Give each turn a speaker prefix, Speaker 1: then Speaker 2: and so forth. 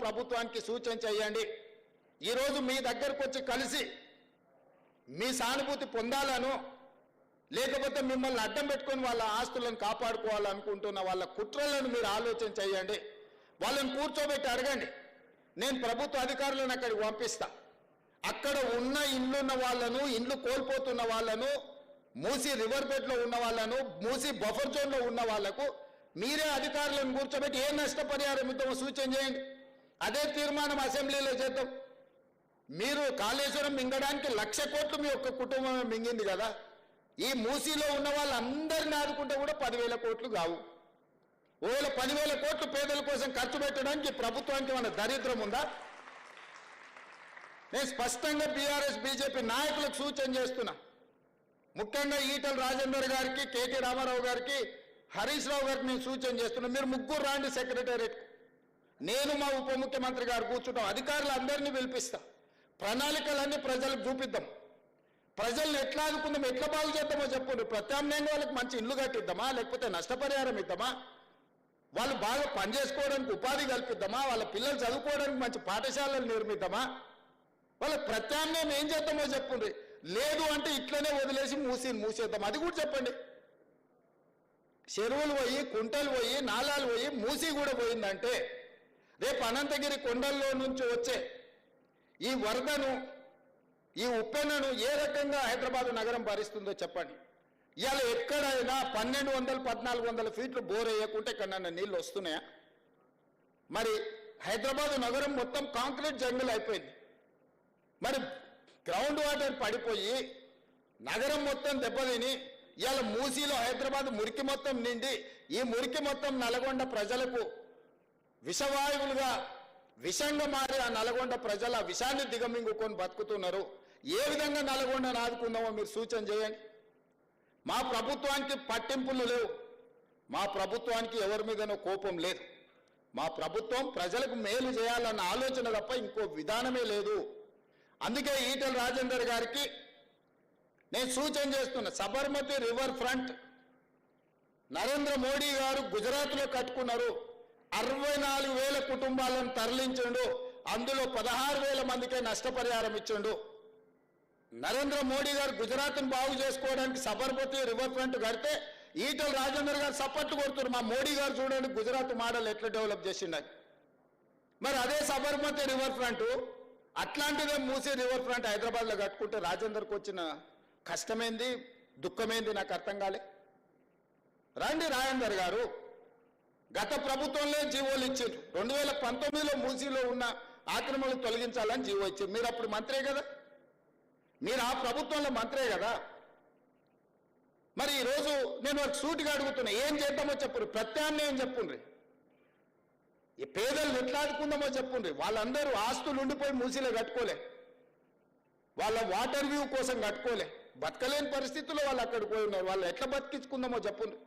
Speaker 1: ప్రభుత్వానికి సూచన చేయండి. ఈరోజు మీ దగ్గరకు వచ్చి కలిసి మీ సానుభూతి పొందాలను, లేకపోతే మిమ్మల్ని అడ్డం పెట్టుకొని వాళ్ళ ఆస్తులను కాపాడుకోవాలనుకుంటున్న వాళ్ళ కుట్రలను మీరు ఆలోచన చేయండి. వాళ్ళని కూర్చోబెట్టి అడగండి. నేను ప్రభుత్వ అధికారులను అక్కడికి పంపిస్తా. అక్కడ ఉన్న ఇళ్ళున్న వాళ్ళను, ఇండ్లు కోల్పోతున్న వాళ్ళను, మూసీ రివర్ బెడ్లో ఉన్న వాళ్ళను, మూసీ బఫర్ జోన్లో ఉన్న వాళ్లకు మీరే అధికారులను కూర్చోబెట్టి ఏ నష్టపరిహారం ఇద్దామో సూచన చేయండి. అదే తీర్మానం అసెంబ్లీలో చేద్దాం. మీరు కాళేశ్వరం మింగడానికి 1,00,000 కోట్లు మీ ఒక్క కుటుంబమే మింగింది కదా. ఈ మూసీలో ఉన్న వాళ్ళందరినీ ఆదుకుంటే కూడా 10,000 కోట్లు కావు. ఒకవేళ 10,000 కోట్లు పేదల కోసం ఖర్చు పెట్టడానికి ప్రభుత్వానికి మన దరిద్రం ఉందా? నేను స్పష్టంగా బీఆర్ఎస్ బీజేపీ నాయకులకు సూచన చేస్తున్నా. ముఖ్యంగా ఈటల రాజేందర్ గారికి, కేటీ రామారావు గారికి, హరీష్ రావు గారికి నేను సూచన చేస్తున్నా. మీరు ముగ్గురు రాండి సెక్రటేరియట్. నేను మా ఉప ముఖ్యమంత్రి గారు కూర్చుంటాం. అధికారులు అందరినీ పిలిపిస్తా. ప్రణాళికలన్నీ ప్రజలకు చూపిద్దాం. ప్రజల్ని ఎట్లా ఆదుకుందాం, ఎట్లా బాగు చేద్దామో చెప్పండి. ప్రత్యామ్నాయంగా వాళ్ళకి మంచి ఇల్లు కట్టిద్దామా, లేకపోతే నష్టపరిహారం ఇద్దామా, వాళ్ళు బాగా పనిచేసుకోవడానికి ఉపాధి కల్పిద్దామా, వాళ్ళ పిల్లలు చదువుకోవడానికి మంచి పాఠశాలలు నిర్మిద్దామా, వాళ్ళ ప్రత్యామ్నాయం ఏం చేద్దామో చెప్పండి. లేదు అంటే ఇట్లనే వదిలేసి మూసేద్దాం, అది కూడా చెప్పండి. చెరువులు పోయి, కుంటలు పోయి, నాలాలు పోయి, మూసి కూడా పోయిందంటే రేపు అనంతగిరి కొండల్లో నుంచి వచ్చే ఈ వరదను, ఈ ఉప్పెనను ఏ రకంగా హైదరాబాద్ నగరం భరిస్తుందో చెప్పండి. ఇవాళ ఎక్కడైనా 1,200, 1,400 ఫీట్లు బోర్ వేయకుంటే ఎక్కడన్నా నీళ్ళు వస్తున్నాయా? మరి హైదరాబాద్ నగరం మొత్తం కాంక్రీట్ జంగిల్ అయిపోయింది. మరి గ్రౌండ్ వాటర్ పడిపోయి నగరం మొత్తం దెబ్బతిని ఇవాళ మూసీలో హైదరాబాద్ మురికి మొత్తం నిండి ఈ మురికి మొత్తం నల్గొండ ప్రజలకు విషవాయువులుగా విషంగా మారి ఆ నల్గొండ ప్రజల విషాన్ని దిగమింగుకొని బతుకుతున్నారు. ఏ విధంగా నల్గొండను ఆదుకుందామో మీరు సూచన చేయండి. మా ప్రభుత్వానికి పట్టింపులు లేవు. మా ప్రభుత్వానికి ఎవరి మీదనో కోపం లేదు. మా ప్రభుత్వం ప్రజలకు మేలు చేయాలన్న ఆలోచన తప్ప ఇంకో విధానమే లేదు. అందుకే ఈటల రాజేందర్ గారికి నేను సూచన చేస్తున్నా. సబర్మతి రివర్ ఫ్రంట్ నరేంద్ర మోడీ గారు గుజరాత్లో కట్టుకున్నారు. 64,000 కుటుంబాలను తరలించండు. అందులో 16,000 మందికే నష్టపరిహారం ఇచ్చిండు. నరేంద్ర మోడీ గారు గుజరాత్ను బాగు చేసుకోవడానికి సబర్మతి రివర్ ఫ్రంట్ కడితే ఈటల రాజేందర్ గారు సపోర్ట్ కొడుతున్నారు. మా మోడీ గారు చూడండి గుజరాత్ మోడల్ ఎట్లా డెవలప్ చేసిండని. మరి అదే సబర్మతి రివర్ ఫ్రంట్ అట్లాంటిదే మూసీ రివర్ ఫ్రంట్ హైదరాబాద్లో కట్టుకుంటే రాజేందర్కి వచ్చిన కష్టమేంది, దుఃఖమేంది నాకు అర్థం కాలే. రండి రాజేందర్ గారు, గత ప్రభుత్వంలో జీవోలు ఇచ్చారు. 2019లో మూసీలో ఉన్న ఆక్రమణలు తొలగించాలని జీవో ఇచ్చారు. మీరు అప్పుడు మంత్రే కదా, మీరు ఆ ప్రభుత్వంలో మంత్రే కదా. మరి ఈరోజు నేను వారికి సూటిగా అడుగుతున్నా, ఏం చేద్దామో చెప్పుండ్రి, ప్రత్యామ్నాయం చెప్పుండ్రి, ఈ పేదలను ఎట్లా ఆదుకుందామో చెప్పుండ్రి. వాళ్ళందరూ ఆస్తులు ఉండిపోయి మూసీలో కట్టుకోలే, వాళ్ళ వాటర్ వ్యూ కోసం కట్టుకోలే, బతకలేని పరిస్థితుల్లో వాళ్ళు అక్కడికి పోయి ఉన్నారు. వాళ్ళు ఎట్లా బతికించుకుందామో చెప్పుండ్రి.